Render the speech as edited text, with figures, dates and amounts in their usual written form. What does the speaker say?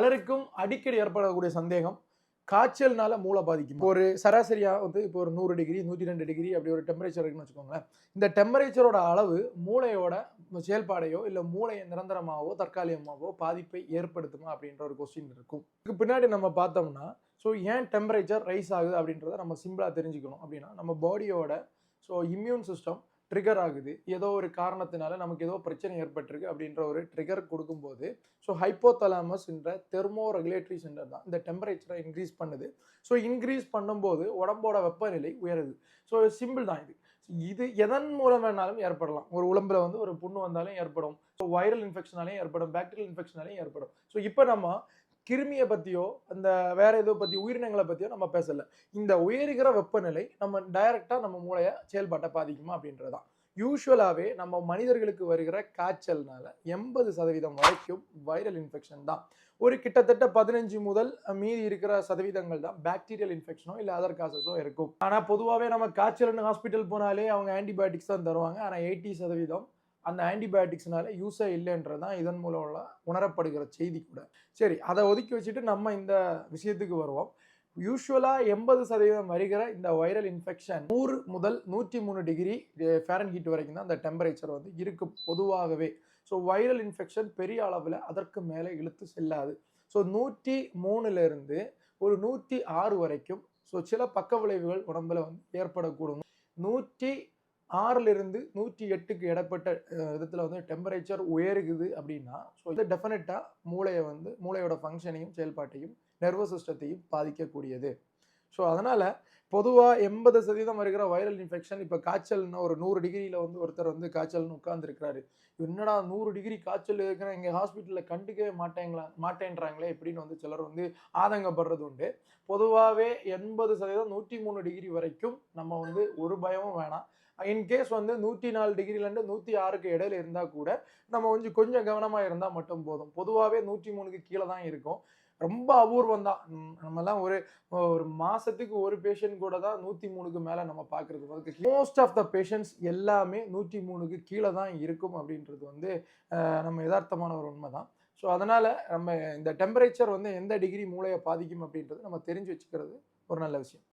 பலருக்கும் அடிக்கடி ஏற்படக்கூடிய சந்தேகம், காய்ச்சல்னால மூளை பாதிக்குமா? ஒரு சராசரியா இப்போ ஒரு 100 டிகிரி, 102 டிகிரி அப்படி ஒரு டெம்பரேச்சர் இருக்குன்னு வச்சுக்கோங்களேன். இந்த டெம்பரேச்சரோட அளவு மூளையோட செயல்பாடையோ, இல்ல மூளைய நிரந்தரமாவோ, தற்காலிகமாவோ பாதிப்பை ஏற்படுத்துமா? அப்படின்ற ஒரு கொஸ்டின் இருக்கும். இதுக்கு பின்னாடி நம்ம பார்த்தோம்னா, ஏன் டெம்பரேச்சர் ரைஸ் ஆகுது அப்படின்றத நம்ம சிம்பிளா தெரிஞ்சுக்கணும் அப்படின்னா, நம்ம பாடியோட இம்யூன் சிஸ்டம் ட்ரிகர் ஆகுது. ஏதோ ஒரு காரணத்தினால நமக்கு ஏதோ பிரச்சனை ஏற்பட்டிருக்கு அப்படின்ற ஒரு ட்ரிகர் கொடுக்கும்போது, ஹைப்போதலாமஸ் என்ற தெர்மோ ரெகுலேட்டரி சென்டர் தான் இந்த டெம்பரேச்சரை இன்க்ரீஸ் பண்ணுது. இன்க்ரீஸ் பண்ணும்போது உடம்போட வெப்பநிலை உயருது. சிம்பிள் தான் இது. இது எதன் மூலம் வேணாலும் ஏற்படலாம். ஒரு உடம்புல ஒரு புண்ணு வந்தாலும் ஏற்படும். வைரல் இன்ஃபெக்ஷனாலையும் ஏற்படும், பாக்டீரியல் இன்ஃபெக்ஷனாலையும் ஏற்படும். இப்போ நம்ம கிருமியை பத்தியோ, அந்த வேற ஏதோ பத்தி உயிரினங்களை பத்தியோ நம்ம பேசல. இந்த உயர்கிற வெப்பநிலை நம்ம டைரக்டா நம்ம மூளைய செயல்பாட்டை பாதிக்குமா அப்படின்றதுதான். யூசுவலாவே நம்ம மனிதர்களுக்கு வருகிற காய்ச்சல்னால 80% வரைக்கும் வைரல் இன்ஃபெக்ஷன் தான். ஒரு கிட்டத்தட்ட 15 முதல் மீதி இருக்கிற சதவீதங்கள் தான் பாக்டீரியல் இன்ஃபெக்ஷனோ இல்ல அதர் காசஸோ இருக்கும். ஆனா பொதுவாவே நம்ம காய்ச்சல்னு ஹாஸ்பிட்டல் போனாலே அவங்க ஆன்டிபயோட்டிக்ஸ் தான் தருவாங்க. ஆனா 80% அந்த ஆன்டிபயோட்டிக்ஸ்னால யூஸே இல்லைன்றது தான் இதன் மூலம் உணரப்படுகிற செய்தி கூட. சரி, அதை ஒதுக்கி வச்சுட்டு நம்ம இந்த விஷயத்துக்கு வருவோம். யூசுவலா 80% வருகிற இந்த வைரல் இன்ஃபெக்ஷன் 100 முதல் 103 டிகிரி ஃபாரன்ஹீட் வரைக்கும் தான் அந்த டெம்பரேச்சர் இருக்கும் பொதுவாகவே. வைரல் இன்ஃபெக்ஷன் பெரிய அளவில் அதற்கு மேலே இழுத்து செல்லாது. 103ல இருந்து ஒரு 106 வரைக்கும் சில பக்க விளைவுகள் உடம்புல ஏற்படக்கூடும். 106ல இருந்து 108க்கு இடைப்பட்ட விதத்தில் டெம்பரேச்சர் உயருகுது அப்படின்னா இது டெஃபினட்டா மூளையோட ஃபங்க்ஷனையும் செயல்பாட்டையும் நர்வஸ் சிஸ்டத்தையும் பாதிக்கக்கூடியது. அதனால பொதுவாக 80% வருகிற வைரல் இன்ஃபெக்ஷன் இப்போ காய்ச்சல்னா ஒரு 100 டிகிரியில் ஒருத்தர் காய்ச்சல்னு உட்கார்ந்துருக்கிறாரு. என்னடா 100 டிகிரி காய்ச்சல் இருக்கிற எங்கள் ஹாஸ்பிட்டலில் கண்டுக்கவே மாட்டேன்றாங்களே இப்படின்னு சிலர் ஆதங்கப்படுறது உண்டு. பொதுவாகவே 80% 103 டிகிரி வரைக்கும் நம்ம ஒரு பயமும் வேணாம். இன்கேஸ் 104 டிகிரிலேருந்து 106க்கு இடையில இருந்தால் கூட நம்ம கொஞ்சம் கவனமாக இருந்தால் மட்டும் போதும். பொதுவாகவே 103க்கு கீழே தான் இருக்கும். ரொம்ப அபூர்வம் தான். நம்மலாம் ஒரு மாசத்துக்கு ஒரு பேஷண்ட் கூட தான் 103க்கு மேல நம்ம பார்க்கறது. மோஸ்ட் ஆஃப் த பேஷண்ட்ஸ் எல்லாமே 103க்கு கீழே தான் இருக்கும் அப்படின்றது நம்ம யதார்த்தமான ஒரு உண்மை தான். அதனால நம்ம இந்த டெம்பரேச்சர் எந்த டிகிரி மூளையை பாதிக்கும் அப்படின்றது நம்ம தெரிஞ்சு வச்சுக்கிறது ஒரு நல்ல விஷயம்.